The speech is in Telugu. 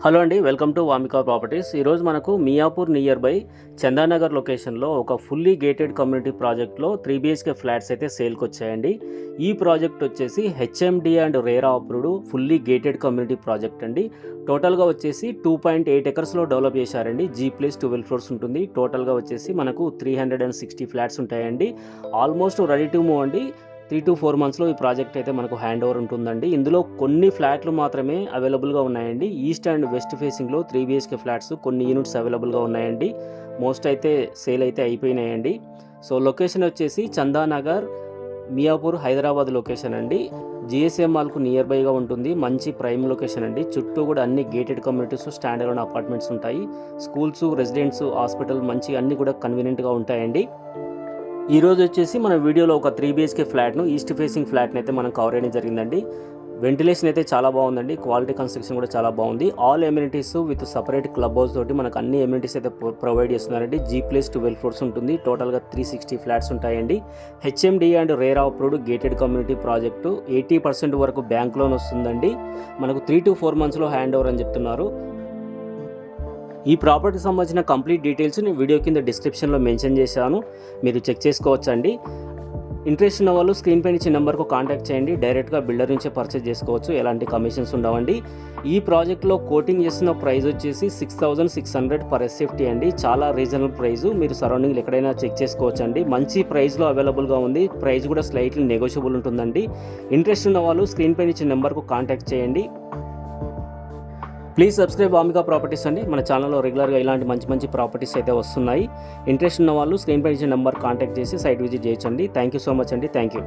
హలో అండి, వెల్కమ్ టు వామికా ప్రాపర్టీస్. ఈరోజు మనకు మియాపూర్ నియర్ బై చందానగర్ లొకేషన్లో ఒక ఫుల్లీ గేటెడ్ కమ్యూనిటీ ప్రాజెక్ట్లో 3 BHK ఫ్లాట్స్ అయితే సేల్కి వచ్చాయండి. ఈ ప్రాజెక్ట్ వచ్చేసి HMD and RERA approved fully gated community project అండి. టోటల్గా వచ్చేసి 2.8 ఎకర్స్లో డెవలప్ చేశారండి. G+12 ఫ్లోర్స్ ఉంటుంది. టోటల్గా వచ్చేసి మనకు 360 ఫ్లాట్స్ ఉంటాయండి. ఆల్మోస్ట్ రెడీ టు మూవ్ అండి. 3 to 4 మంత్స్లో ఈ ప్రాజెక్ట్ అయితే మనకు హ్యాండ్ ఓవర్ ఉంటుందండి. ఇందులో కొన్ని ఫ్లాట్లు మాత్రమే అవైలబుల్గా ఉన్నాయండి. ఈస్ట్ అండ్ వెస్ట్ ఫేసింగ్లో 3 BHK ఫ్లాట్స్ కొన్ని యూనిట్స్ అవైలబుల్గా ఉన్నాయండి. మోస్ట్ అయితే సేల్ అయితే అయిపోయినాయండి. సో లొకేషన్ వచ్చేసి చందానగర్, మియాపూర్, హైదరాబాద్ లొకేషన్ అండి. GSM మాల్కు నియర్ బైగా ఉంటుంది. మంచి ప్రైమ్ లొకేషన్ అండి. చుట్టూ కూడా అన్ని gated communities, stand alone apartments ఉంటాయి. స్కూల్స్, రెసిడెంట్స్, హాస్పిటల్ మంచి అన్నీ కూడా కన్వీనియంట్గా ఉంటాయండి. ఈరోజు వచ్చేసి మన వీడియోలో ఒక 3 BHK ఫ్లాట్ను, ఈస్ట్ ఫేసింగ్ ఫ్లాట్ని అయితే మనం కవర్ చేయడం జరిగిందండి. వెంటిలేషన్ అయితే చాలా బాగుందండి. క్వాలిటీ కన్స్ట్రక్షన్ కూడా చాలా బాగుంది. All amenities with separate club house తోటి మనకు అన్ని ఎమ్యూనిటీస్ అయితే ప్రొవైడ్ చేస్తున్నారండి. G+12 ఫ్లోర్స్ ఉంటుంది. టోటల్గా 360 ఫ్లాట్స్ ఉంటాయండి. HMD and RERA approved gated community project 80% వరకు బ్యాంక్ లోన్ వస్తుందండి. మనకు 3 to 4 మంత్స్లో హ్యాండ్ ఓవర్ అని చెప్తున్నారు. ఈ ప్రాపర్టీకి సంబంధించిన కంప్లీట్ డీటెయిల్స్ నేను వీడియో కింద డిస్క్రిప్షన్లో మెన్షన్ చేశాను, మీరు చెక్ చేసుకోవచ్చండి. ఇంట్రెస్ట్ ఉన్న వాళ్ళు స్క్రీన్ పైన ఇచ్చిన నెంబర్కు కాంటాక్ట్ చేయండి. డైరెక్ట్గా బిల్డర్ నుంచే పర్చేజ్ చేసుకోవచ్చు. ఎలాంటి కమిషన్స్ ఉండవండి. ఈ ప్రాజెక్ట్లో కోటింగ్ చేస్తున్న ప్రైస్ వచ్చేసి 6,600 పర్ SFT అండి. చాలా రీజనబుల్ ప్రైస్. మీరు సరౌండింగ్లు ఎక్కడైనా చెక్ చేసుకోవచ్చు అండి. మంచి ప్రైస్లో అవైలబుల్గా ఉంది. ప్రైస్ కూడా స్లైట్లీ నెగోషియబుల్ ఉంటుందండి. ఇంట్రెస్ట్ ఉన్న వాళ్ళు స్క్రీన్ పైన ఇచ్చిన నెంబర్కు కాంటాక్ట్ చేయండి. ప్లీజ్ సబ్స్క్రైబ్ వామికా ప్రాపర్టీస్ అండి. మన ఛానల్లో రెగ్యులర్గా ఇలాంటి మంచి ప్రాపర్టీస్ అయితే వస్తున్నాయి. ఇంట్రెస్ట్ ఉన్న వాళ్ళు స్క్రీన్ పై ఇచ్చిన నెంబర్ కాంటాక్ట్ చేసి సైట్ విజిట్ చేయొచ్చండి. థ్యాంక్ యూ సో మచ్ అండి. Thank you.